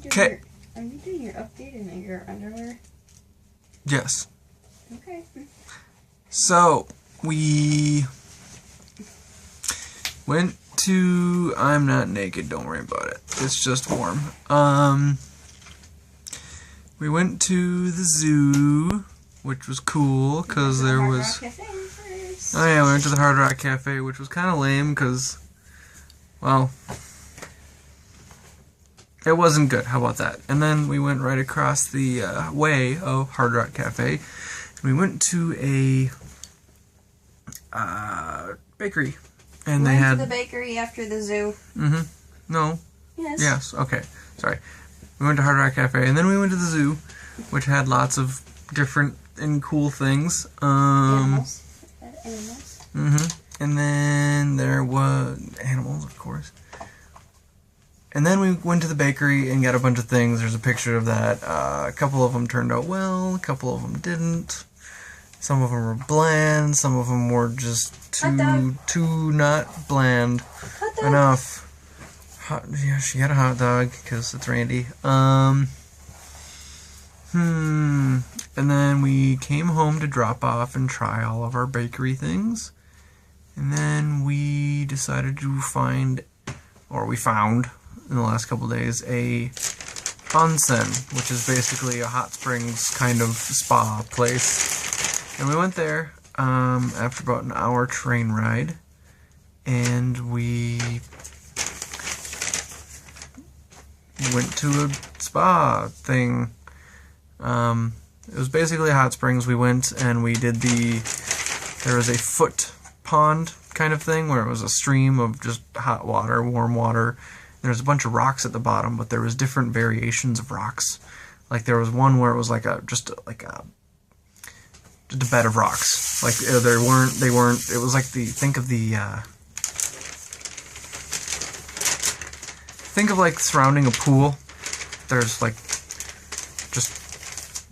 Okay. Are you doing your update in your underwear? Yes. Okay. So, we went to... I'm not naked, don't worry about it. It's just warm. We went to the zoo, which was cool, because there was... Oh yeah, we went to the Hard Rock Cafe, which was kind of lame, because, well, it wasn't good. How about that? And then we went right across the way of Hard Rock Cafe, and we went to a bakery, and they had... to the bakery after the zoo. Mm-hmm. No. Yes. Yes. Okay. Sorry. We went to Hard Rock Cafe, and then we went to the zoo, which had lots of different and cool things. Animals. Mm-hmm. And then there was animals, of course. And then we went to the bakery and got a bunch of things. There's a picture of that. A couple of them turned out well. A couple of them didn't. Some of them were bland. Some of them were just too not bland enough. Yeah, she had a hot dog because it's Randy. And then we came home to drop off and try all of our bakery things. And then we decided to found in the last couple days a Onsen, which is basically a hot springs kind of spa place. And we went there after about an hour train ride, and we went to a spa thing. It was basically hot springs. We went and we did there was a foot pond kind of thing where it was a stream of just hot water, warm water. There's a bunch of rocks at the bottom, but there was different variations of rocks. Like there was one where it was just a bed of rocks. Like they weren't. It was like think of like surrounding a pool. There's like just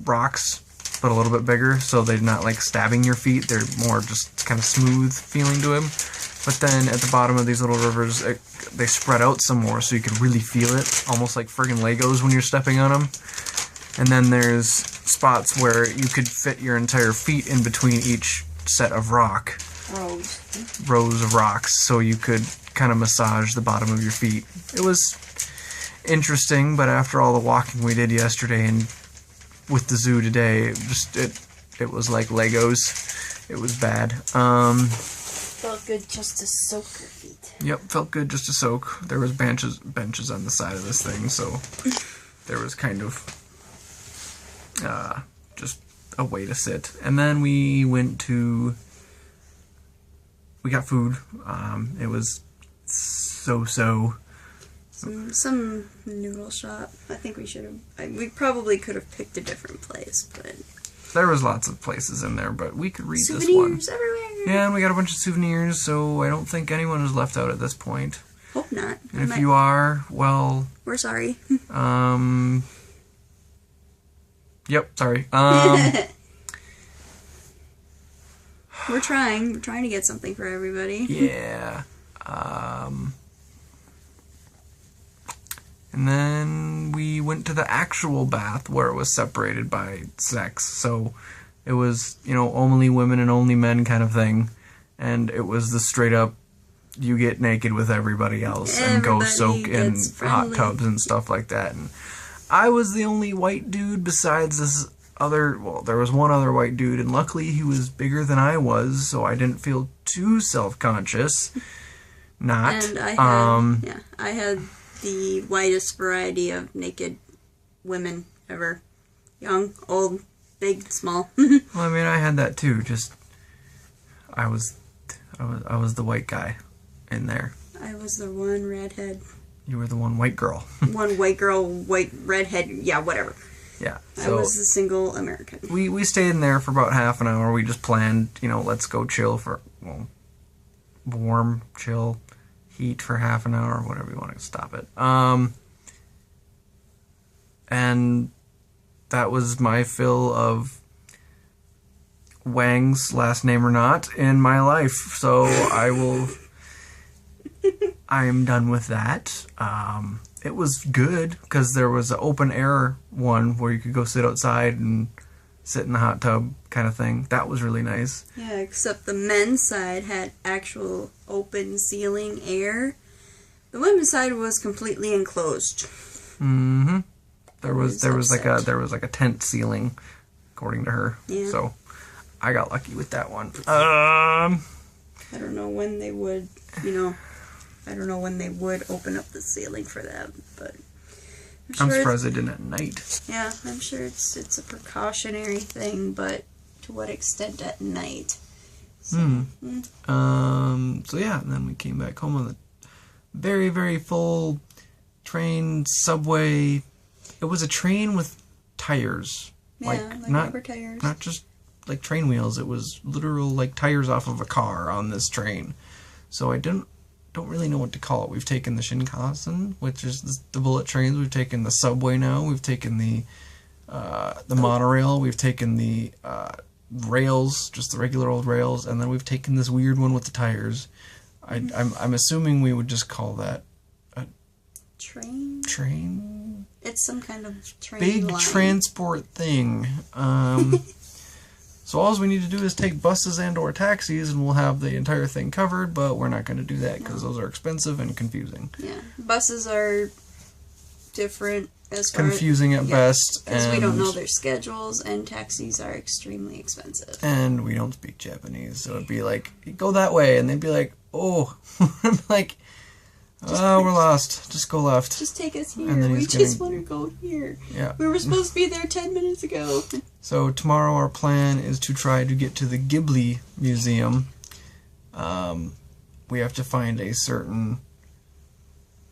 rocks, but a little bit bigger, so they're not like stabbing your feet. They're more just kind of smooth feeling to them. But then at the bottom of these little rivers, they spread out some more, so you could really feel it, almost like friggin' Legos when you're stepping on them. And then there's spots where you could fit your entire feet in between each set of rows of rocks, so you could kind of massage the bottom of your feet. It was interesting, but after all the walking we did yesterday and with the zoo today, it was like Legos. It was bad. Felt good just to soak your feet. Yep, felt good just to soak. There was benches on the side of this thing, so there was kind of just a way to sit. And then we got food. It was so-so. Some noodle shop. I think we probably could have picked a different place, but... There was lots of places in there, but we could read this one. Souvenirs everywhere! Yeah, and we got a bunch of souvenirs, so I don't think anyone is left out at this point. Hope not. And if you are, well... We're sorry. Yep, sorry. We're trying to get something for everybody. Yeah. And then we went to the actual bath where it was separated by sex. So it was, only women and only men kind of thing. And it was the straight up, you get naked with everybody else and go soak in hot tubs and stuff like that. And I was the only white dude besides this there was one other white dude, and luckily he was bigger than I was, so I didn't feel too self-conscious. Not. And I had the widest variety of naked women ever. Young, old, big, small. Well, I mean, I had that too. Just I was the white guy in there. I was the one redhead. You were the one white girl. One white girl, white redhead. Yeah, whatever. Yeah. So I was the single American. We stayed in there for about half an hour. We just planned, let's go chill for warm, chill, heat for half an hour, whatever you want to stop it. And that was my fill of Wang's last name or not in my life. So I am done with that. it was good because there was an open air one where you could go sit outside and sit in the hot tub kind of thing. That was really nice. Yeah, except the men's side had actual open ceiling air. The women's side was completely enclosed. Mm-hmm. There was like a tent ceiling, according to her. Yeah. So I got lucky with that one. I don't know when they would, open up the ceiling for that, but I'm surprised they didn't at night. Yeah, I'm sure it's a precautionary thing, but to what extent at night? So, So yeah, and then we came back home on the very, very full train, subway. It was a train with tires. Yeah, like not rubber tires. Not just like train wheels. It was literal like tires off of a car on this train. So I don't really know what to call it. We've taken the Shinkansen, which is the bullet trains. We've taken the subway now. We've taken the monorail. We've taken the rails, just the regular old rails, and then we've taken this weird one with the tires. I'm assuming we would just call that a train. It's some kind of train big line. Transport thing. So all we need to do is take buses and or taxis, and we'll have the entire thing covered. But we're not going to do that because those are expensive and confusing. Yeah, buses are different as far confusing at best, because we don't know their schedules, and taxis are extremely expensive. And we don't speak Japanese, so it'd be like, go that way, and they'd be like, oh, I'm like, we're lost. Just go left. Just take us here. We just want to go here. Yeah. We were supposed to be there 10 minutes ago. So tomorrow our plan is to try to get to the Ghibli Museum. We have to find a certain,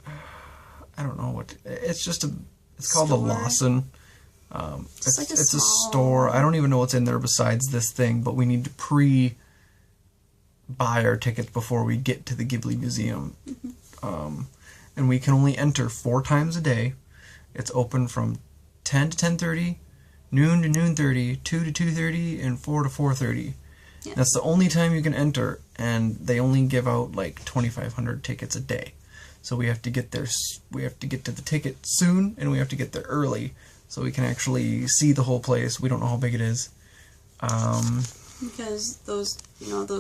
I don't know what, it's just it's called a Lawson. It's like a store. I don't even know what's in there besides this thing, but we need to buy our tickets before we get to the Ghibli Museum. And we can only enter 4 times a day. It's open from 10 to 10:30, noon to noon 30, 2 to 2:30, and 4 to 4:30. Yeah. That's the only time you can enter, and they only give out like 2,500 tickets a day. So we have to get there. We have to get to the ticket soon, and we have to get there early so we can actually see the whole place. We don't know how big it is. Because those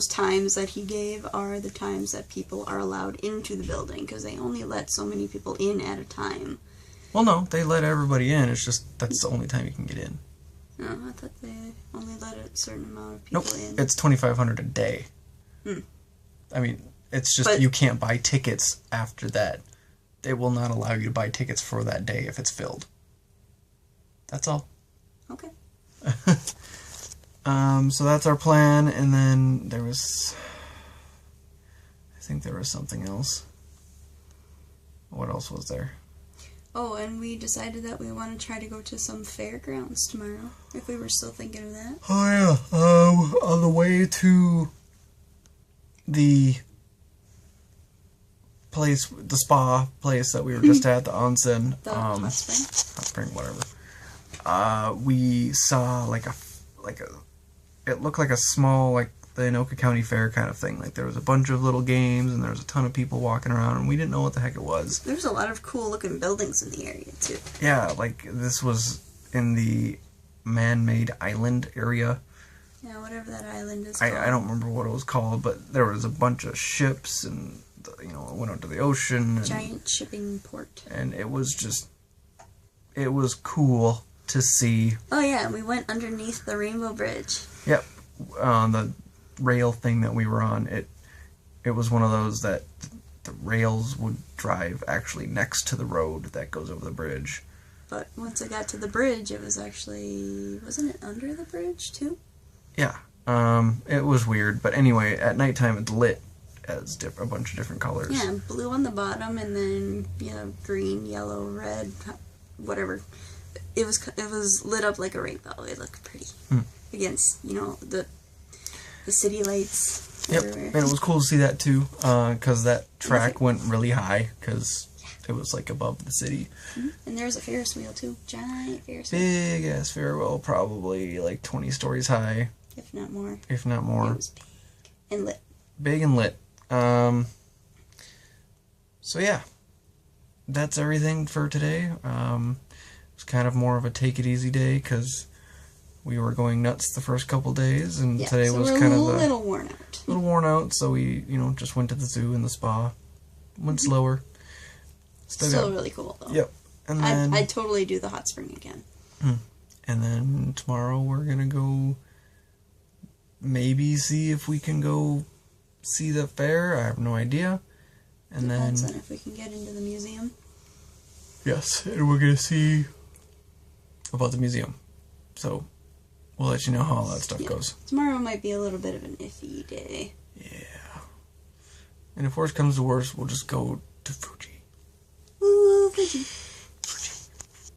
times that he gave are the times that people are allowed into the building, because they only let so many people in at a time. Well, no, they let everybody in. It's just that's the only time you can get in. No, I thought they only let a certain amount of people in. It's 2,500 a day. I mean, it's just you can't buy tickets after that. They will not allow you to buy tickets for that day if it's filled. That's all. Okay. So that's our plan, and then I think there was something else. What else was there? Oh, and we decided that we want to try to go to some fairgrounds tomorrow, if we were still thinking of that. Oh yeah, on the way to the place, the spa place that we were just at, the Onsen. The hot spring? Hot spring, whatever. We saw it looked like a small, like the Anoka County Fair kind of thing. Like there was a bunch of little games and there was a ton of people walking around, and we didn't know what the heck it was. There's a lot of cool looking buildings in the area too. Yeah, like this was in the man-made island area. Yeah, whatever that island is called. I don't remember what it was called, but there was a bunch of ships, and it went out to the ocean. And, giant shipping port. And it was cool to see. Oh yeah, we went underneath the Rainbow Bridge. Yep, on the rail thing that we were on, it was one of those that the rails would drive actually next to the road that goes over the bridge. But once I got to the bridge, it was actually, wasn't it under the bridge too? Yeah, it was weird, but anyway, at nighttime it's lit as a bunch of different colors. Yeah, blue on the bottom, and then green, yellow, red, whatever. It was lit up like a rainbow. It looked pretty against the city lights. Yep, everywhere. and it was cool to see that too, because that track went really high because it was like above the city. And there's a Ferris wheel too, giant Ferris wheel. Big ass Ferris wheel, probably like 20 stories high, if not more. If not more. It was big and lit. Big and lit. So yeah, that's everything for today. It's kind of more of a take it easy day because we were going nuts the first couple days, and Yeah, today so was we're kind of a little worn out. a little worn out. So we, just went to the zoo and the spa. Went slower. Still really cool though. Yep. And then I'd totally do the hot spring again. And then tomorrow we're gonna go maybe see if we can go see the fair. I have no idea. And Depends then on if we can get into the museum. yes, and we're gonna see about the museum. So we'll let you know how all that stuff goes. Tomorrow might be a little bit of an iffy day. Yeah. And if worse comes to worse, we'll just go to Fuji. Ooh, Fuji.